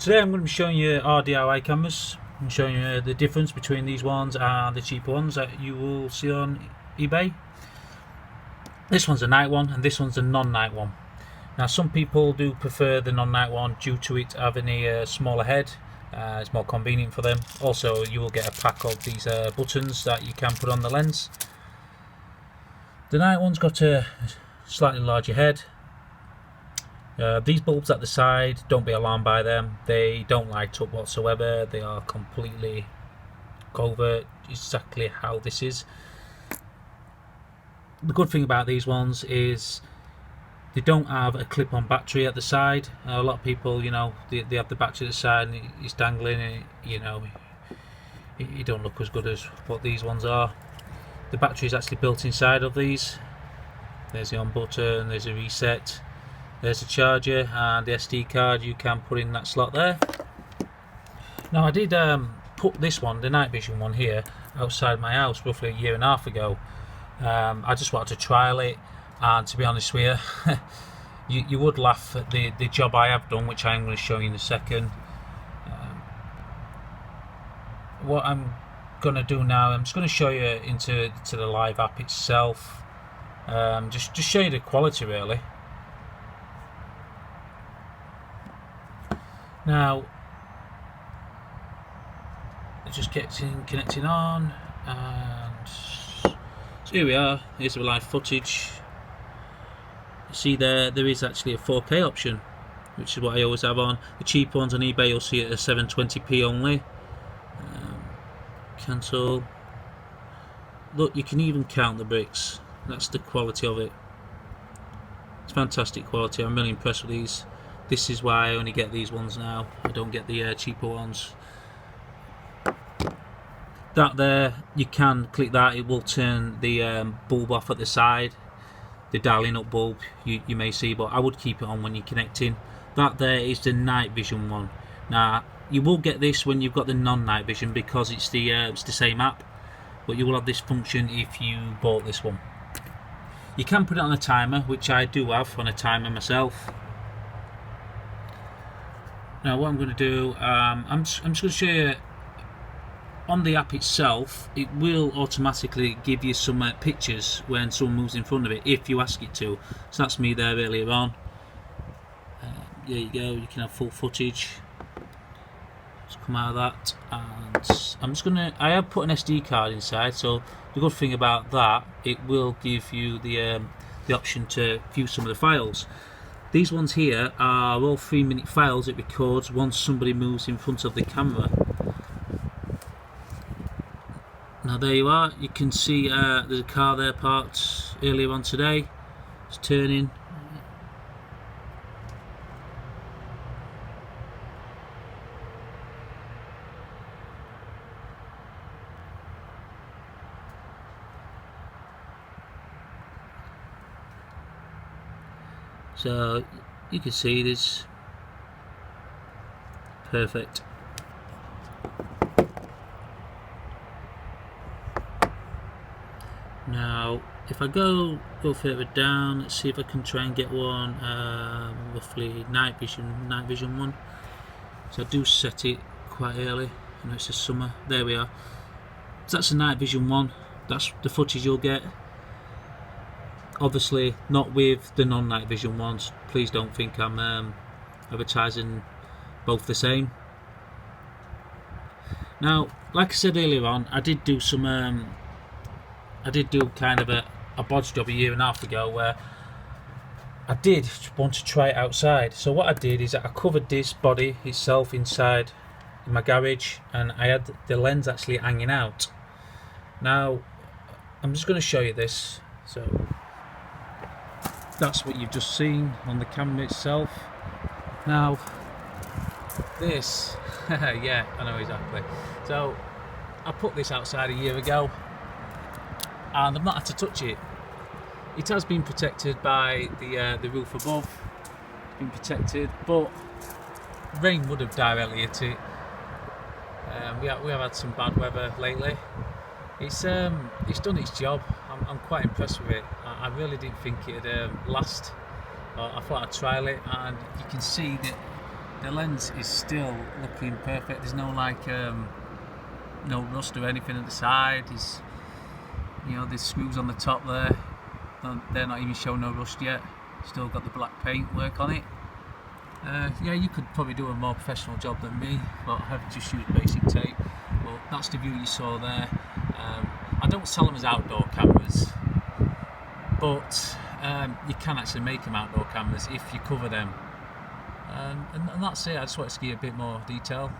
Today I'm going to be showing you our DIY cameras. I'm showing you the difference between these ones and the cheaper ones that you will see on eBay. This one's a night one and this one's a non-night one. Now some people do prefer the non-night one due to it having a smaller head. It's more convenient for them. Also you will get a pack of these buttons that you can put on the lens. The night one's got a slightly larger head. These bulbs at the side, don't be alarmed by them. They don't light up whatsoever. They are completely covert, exactly how this is. The good thing about these ones is they don't have a clip-on battery at the side. A lot of people, you know, they have the battery at the side and it's dangling, and you know, it don't look as good as what these ones are. The battery is actually built inside of these. There's the on button, there's a reset. There's a charger and the SD card you can put in that slot there. Now I did put this one, the night vision one here, outside my house roughly a year and a half ago. I just wanted to trial it, and to be honest with you, you would laugh at the job I have done, which I'm going to show you in a second. What I'm going to do now, I'm just going to show you into the live app itself. Just show you the quality really. Now, just connecting on, and so here we are. Here's the live footage. You see there is actually a 4K option, which is what I always have on. The cheap ones on eBay you'll see it at 720p only. Cancel. Look, you can even count the bricks. That's the quality of it. It's fantastic quality. I'm really impressed with these. This is why I only get these ones now. I don't get the cheaper ones. That there, you can click that. It will turn the bulb off at the side. The dialing up bulb you may see, but I would keep it on when you're connecting. That there is the night vision one. Now you will get this when you've got the non-night vision because it's the same app, but you will have this function if you bought this one. You can put it on a timer, which I do have on a timer myself. Now what I'm going to do, I'm just going to show you on the app itself. It will automatically give you some pictures when someone moves in front of it if you ask it to. So that's me there earlier on. There you go, you can have full footage. Just come out of that, and I'm just going to, I have put an SD card inside, so the good thing about that, it will give you the option to view some of the files. These ones here are all 3-minute files it records once somebody moves in front of the camera. Now there you are, you can see there's a car there parked earlier on today. It's turning. So you can see this perfect. Now if I go further down, let's see if I can try and get one roughly night vision one. So I do set it quite early. I know it's the summer. There we are. So that's a night vision one. That's the footage you'll get. Obviously not with the non-night vision ones. Please don't think I'm advertising both the same. Now like I said earlier on, I did do some I did do kind of a bodge job a year and a half ago where I did want to try it outside. So what I did is I covered this body itself inside in my garage, and I had the lens actually hanging out. Now I'm just going to show you this. So that's what you've just seen on the camera itself. Now this yeah, I know exactly. So I put this outside a year ago and I've not had to touch it. It has been protected by the roof above. It's been protected, but rain would have directly hit it. We have had some bad weather lately. It's done its job. I'm quite impressed with it. I really didn't think it'd last. I thought I'd trial it, and you can see that the lens is still looking perfect. There's no like no rust or anything at the side. There's, you know, there's screws on the top there. They're not even showing no rust yet. Still got the black paint work on it. Yeah, you could probably do a more professional job than me, but I have just used basic tape. But that's the view you saw there. I don't sell them as outdoor cameras, but you can actually make them outdoor cameras if you cover them. And that's it. I just wanted to give you a bit more detail.